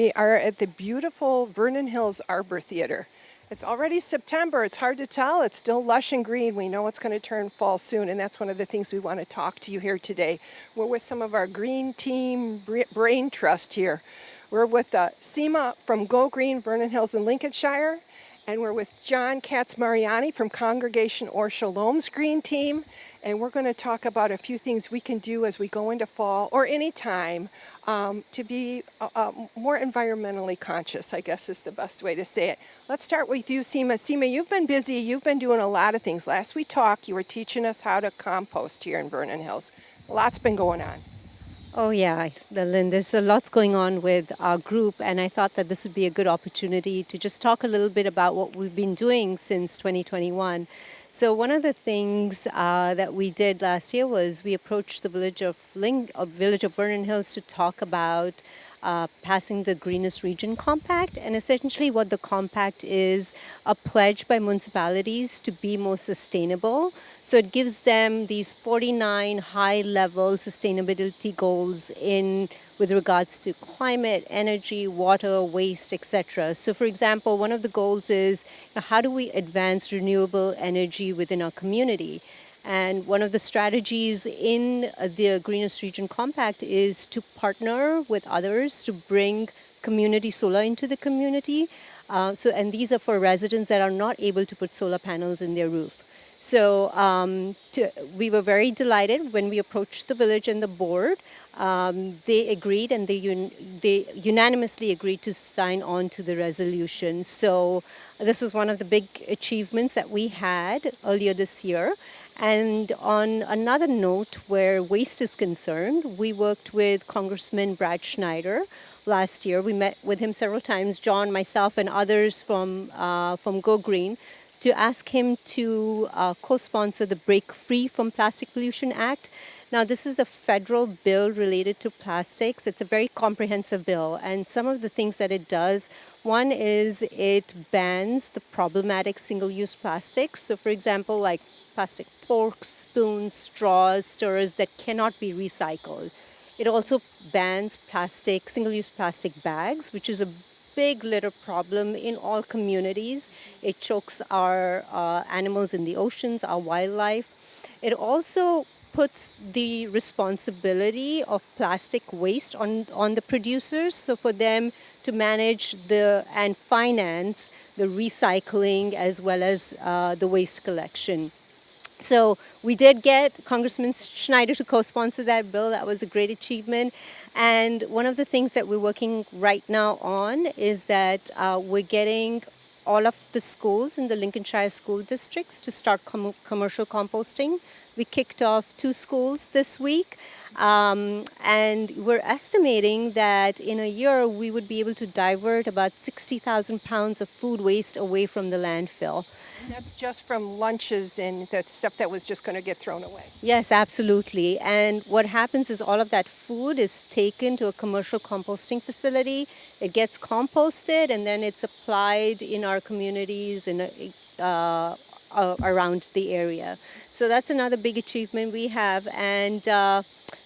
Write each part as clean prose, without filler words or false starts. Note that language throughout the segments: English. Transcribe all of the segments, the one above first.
We are at the beautiful Vernon Hills Arbor Theater. It's already September. It's hard to tell. It's still lush and green. We know it's going to turn fall soon, and that's one of the things we want to talk to you here today. We're with some of our Green Team Brain Trust here. We're with Seema from Go Green Vernon Hills in Lincolnshire, and we're with John Katz-Mariani from Congregation Or Shalom's Green Team, and we're going to talk about a few things we can do as we go into fall or any time to be more environmentally conscious, I guess is the best way to say it. Let's start with you, Seema. Seema, you've been busy. You've been doing a lot of things. Last we talked, you were teaching us how to compost here in Vernon Hills. Lots been going on. Oh, yeah, Lynn, there's a lot going on with our group, and I thought that this would be a good opportunity to just talk a little bit about what we've been doing since 2021. So, one of the things that we did last year was we approached the village of Vernon Hills to talk about passing the Greenest Region Compact. And essentially, what the compact is a pledge by municipalities to be more sustainable. So it gives them these 49 high-level sustainability goals in with regards to climate, energy, water, waste, etc. So for example, one of the goals is how do we advance renewable energy within our community? And one of the strategies in the Greenest Region Compact is to partner with others to bring community solar into the community. And these are for residents that are not able to put solar panels in their roof. So we were very delighted when we approached the village and the board. They agreed, and they unanimously agreed to sign on to the resolution. So this was one of the big achievements that we had earlier this year. And on another note, where waste is concerned, we worked with Congressman Brad Schneider last year. We met with him several times, John, myself, and others from Go Green, to ask him to co-sponsor the Break Free from Plastic Pollution Act. Now, this is a federal bill related to plastics. It's a very comprehensive bill, and some of the things that it does, one is it bans the problematic single-use plastics. So, for example, like plastic forks, spoons, straws, stirrers that cannot be recycled. It also bans single-use plastic bags, which is a big litter problem in all communities. It chokes our animals in the oceans, our wildlife. It also puts the responsibility of plastic waste on the producers, so for them to manage and finance the recycling as well as the waste collection. So we did get Congressman Schneider to co-sponsor that bill. That was a great achievement. And one of the things that we're working right now on is that we're getting all of the schools in the Lincolnshire school districts to start commercial composting. We kicked off 2 schools this week. And we're estimating that in a year we would be able to divert about 60,000 pounds of food waste away from the landfill. And that's just from lunches and that stuff that was just going to get thrown away. Yes, absolutely. And what happens is all of that food is taken to a commercial composting facility. It gets composted, and then it's applied in our communities around the area. So that's another big achievement we have. And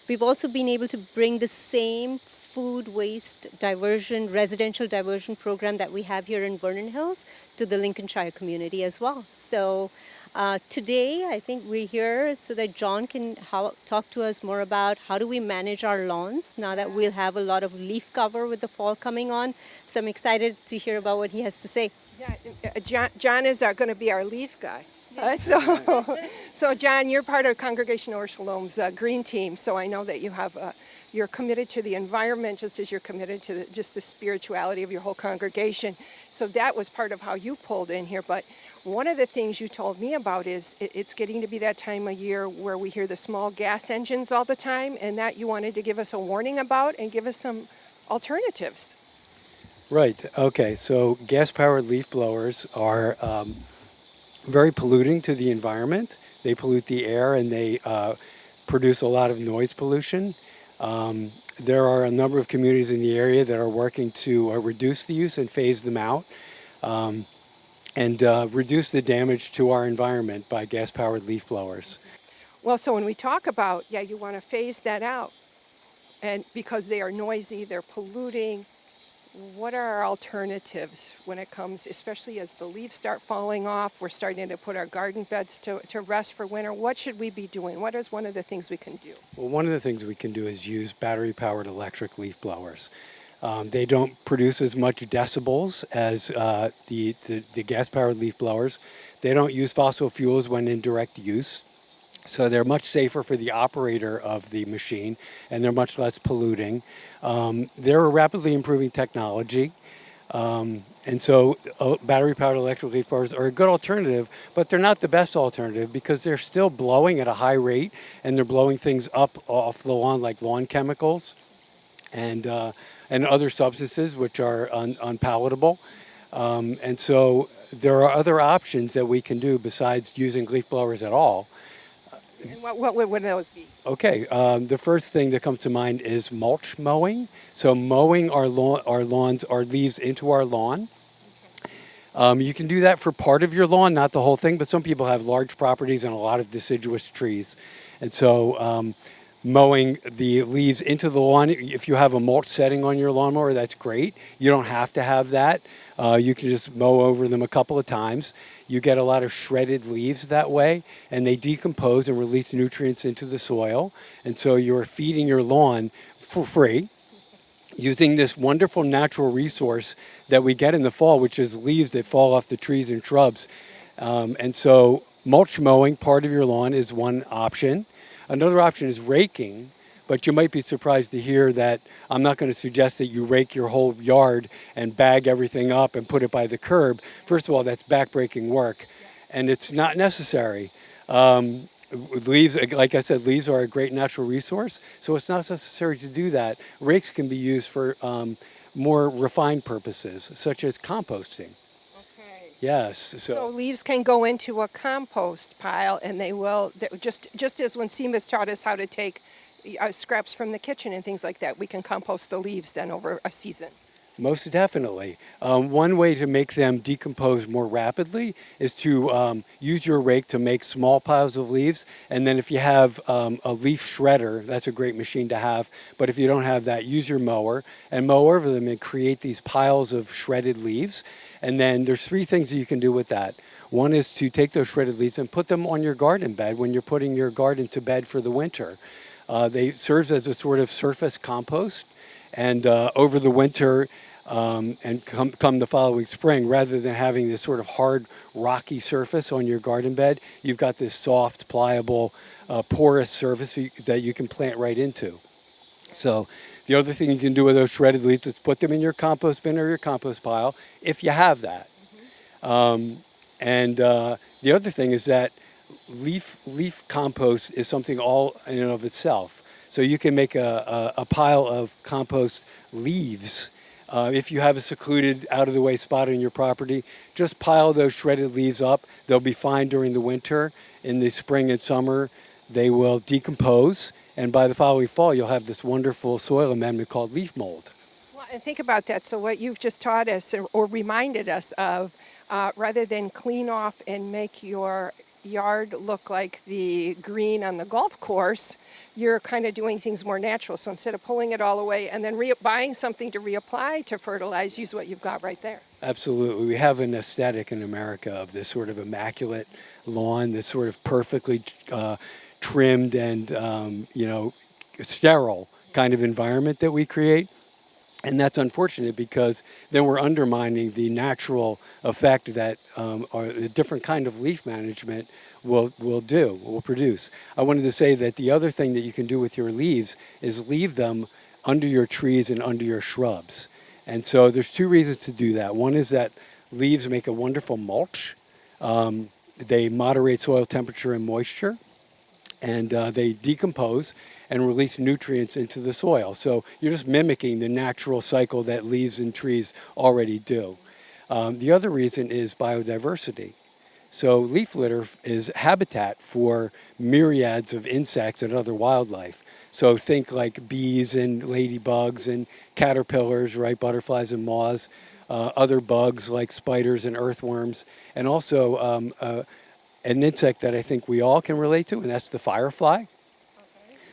we've also been able to bring the same food waste residential diversion program that we have here in Vernon Hills to the Lincolnshire community as well. So today, I think we're here so that John can talk to us more about how do we manage our lawns now that we'll have a lot of leaf cover with the fall coming on. So I'm excited to hear about what he has to say. Yeah, John is going to be our leaf guy. So John, you're part of Congregation Or Shalom's Green Team, so I know that you're committed to the environment just as you're committed to just the spirituality of your whole congregation. So that was part of how you pulled in here. But one of the things you told me about is it's getting to be that time of year where we hear the small gas engines all the time, and that you wanted to give us a warning about and give us some alternatives. Right. Okay. So gas-powered leaf blowers are very polluting to the environment. They pollute the air, and they produce a lot of noise pollution. There are a number of communities in the area that are working to reduce the use and phase them out, and reduce the damage to our environment by gas-powered leaf blowers. Well, so when we talk about, you want to phase that out, and because they are noisy, they're polluting, What are our alternatives when it comes, especially as the leaves start falling off? We're starting to put our garden beds to rest for winter. What should we be doing? What is one of the things we can do? Well, one of the things we can do is use battery-powered electric leaf blowers. They don't produce as much decibels as the gas-powered leaf blowers. They don't use fossil fuels when in direct use. So they're much safer for the operator of the machine, and they're much less polluting. They're a rapidly improving technology. And so battery-powered electric leaf blowers are a good alternative, but they're not the best alternative because they're still blowing at a high rate, and they're blowing things up off the lawn like lawn chemicals and uh, and other substances which are unpalatable. And so there are other options that we can do besides using leaf blowers at all. And what would those be? Okay, the first thing that comes to mind is mulch mowing. So mowing our lawns, our leaves into our lawn. Okay. You can do that for part of your lawn, not the whole thing, but some people have large properties and a lot of deciduous trees. And so mowing the leaves into the lawn, if you have a mulch setting on your lawnmower, that's great. You don't have to have that. You can just mow over them a couple of times. You get a lot of shredded leaves that way, and they decompose and release nutrients into the soil. And so you're feeding your lawn for free using this wonderful natural resource that we get in the fall, which is leaves that fall off the trees and shrubs. And so mulch mowing part of your lawn is one option. Another option is raking, but you might be surprised to hear that I'm not going to suggest that you rake your whole yard and bag everything up and put it by the curb. First of all, that's backbreaking work, and it's not necessary. Leaves, like I said, leaves are a great natural resource, so it's not necessary to do that. Rakes can be used for more refined purposes, such as composting. Okay. Yes, So so leaves can go into a compost pile, and just as when Seema's taught us how to take scraps from the kitchen and things like that, we can compost the leaves then over a season. most definitely. One way to make them decompose more rapidly is to use your rake to make small piles of leaves. And then if you have a leaf shredder, that's a great machine to have. But if you don't have that, use your mower and mow over them and create these piles of shredded leaves. And then there's three things that you can do with that. One is to take those shredded leaves and put them on your garden bed when you're putting your garden to bed for the winter. They serves as a sort of surface compost, and over the winter and come the following spring, rather than having this sort of hard, rocky surface on your garden bed, you've got this soft, pliable, porous surface that you can plant right into. So the other thing you can do with those shredded leaves is put them in your compost bin or your compost pile, if you have that. Um, and the other thing is that leaf compost is something all in and of itself. So you can make a pile of compost leaves. If you have a secluded, out of the way spot on your property, just pile those shredded leaves up. They'll be fine during the winter. In the spring and summer, they will decompose. And by the following fall, you'll have this wonderful soil amendment called leaf mold. Well, and think about that. So what you've just taught us or reminded us of, rather than clean off and make your yard look like the green on the golf course, you're kind of doing things more natural. So instead of pulling it all away and then buying something to reapply to fertilize, use what you've got right there. Absolutely. We have an aesthetic in America of this sort of immaculate lawn, this sort of perfectly trimmed and, sterile kind of environment that we create. And that's unfortunate because then we're undermining the natural effect that or the different kind of leaf management will produce. I wanted to say that the other thing that you can do with your leaves is leave them under your trees and under your shrubs. And so there's two reasons to do that. One is that leaves make a wonderful mulch. They moderate soil temperature and moisture, and they decompose and release nutrients into the soil. So you're just mimicking the natural cycle that leaves and trees already do. The other reason is biodiversity. So leaf litter is habitat for myriads of insects and other wildlife. So think like bees and ladybugs and caterpillars, right? Butterflies and moths, other bugs like spiders and earthworms, and also an insect that I think we all can relate to, and that's the firefly. Okay.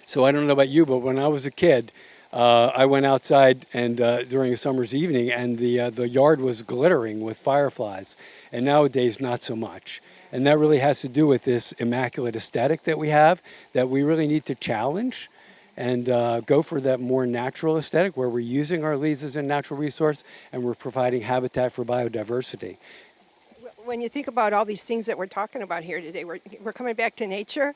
So I don't know about you, but when I was a kid, I went outside and during a summer's evening, and the yard was glittering with fireflies. And nowadays, not so much. And that really has to do with this immaculate aesthetic that we have, that we really need to challenge and go for that more natural aesthetic where we're using our leaves as a natural resource and we're providing habitat for biodiversity. When you think about all these things that we're talking about here today, we're coming back to nature.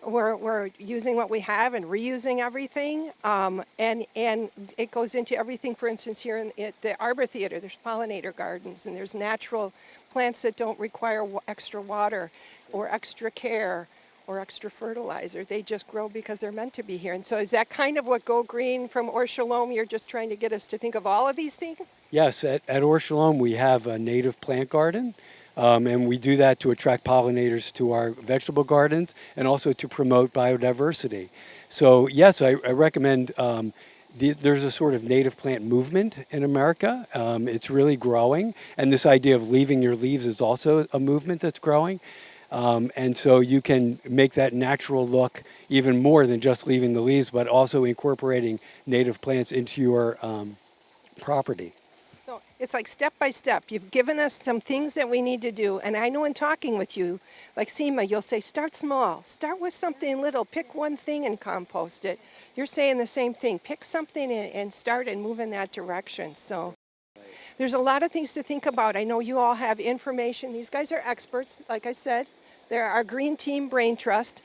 We're using what we have and reusing everything. And it goes into everything, for instance, here at the Arbor Theater, there's pollinator gardens and there's natural plants that don't require extra water or extra care or extra fertilizer. They just grow because they're meant to be here. And so is that kind of what Go Green from Or Shalom, you're just trying to get us to think of all of these things? Yes, at Or Shalom, we have a native plant garden. And we do that to attract pollinators to our vegetable gardens and also to promote biodiversity. So yes, I recommend, there's a sort of native plant movement in America. It's really growing. And this idea of leaving your leaves is also a movement that's growing. And so you can make that natural look even more than just leaving the leaves, but also incorporating native plants into your property. So it's like step by step. You've given us some things that we need to do. And I know in talking with you, like Seema, you'll say, start small. Start with something little. Pick one thing and compost it. You're saying the same thing. Pick something and start and move in that direction. So there's a lot of things to think about. I know you all have information. These guys are experts, like I said. They're our Green Team Brain Trust.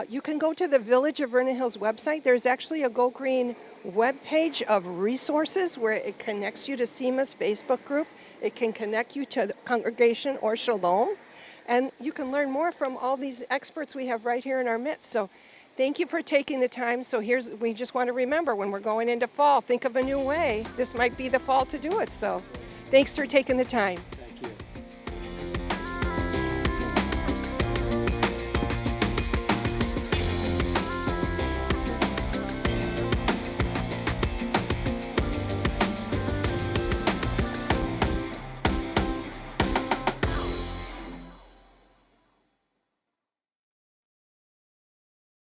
You can go to the Village of Vernon Hills website. There's actually a Go Green webpage of resources where it connects you to SEMA's Facebook group. It can connect you to the congregation or Shalom. And you can learn more from all these experts we have right here in our midst. So thank you for taking the time. So we just want to remember when we're going into fall, think of a new way. This might be the fall to do it. So thanks for taking the time.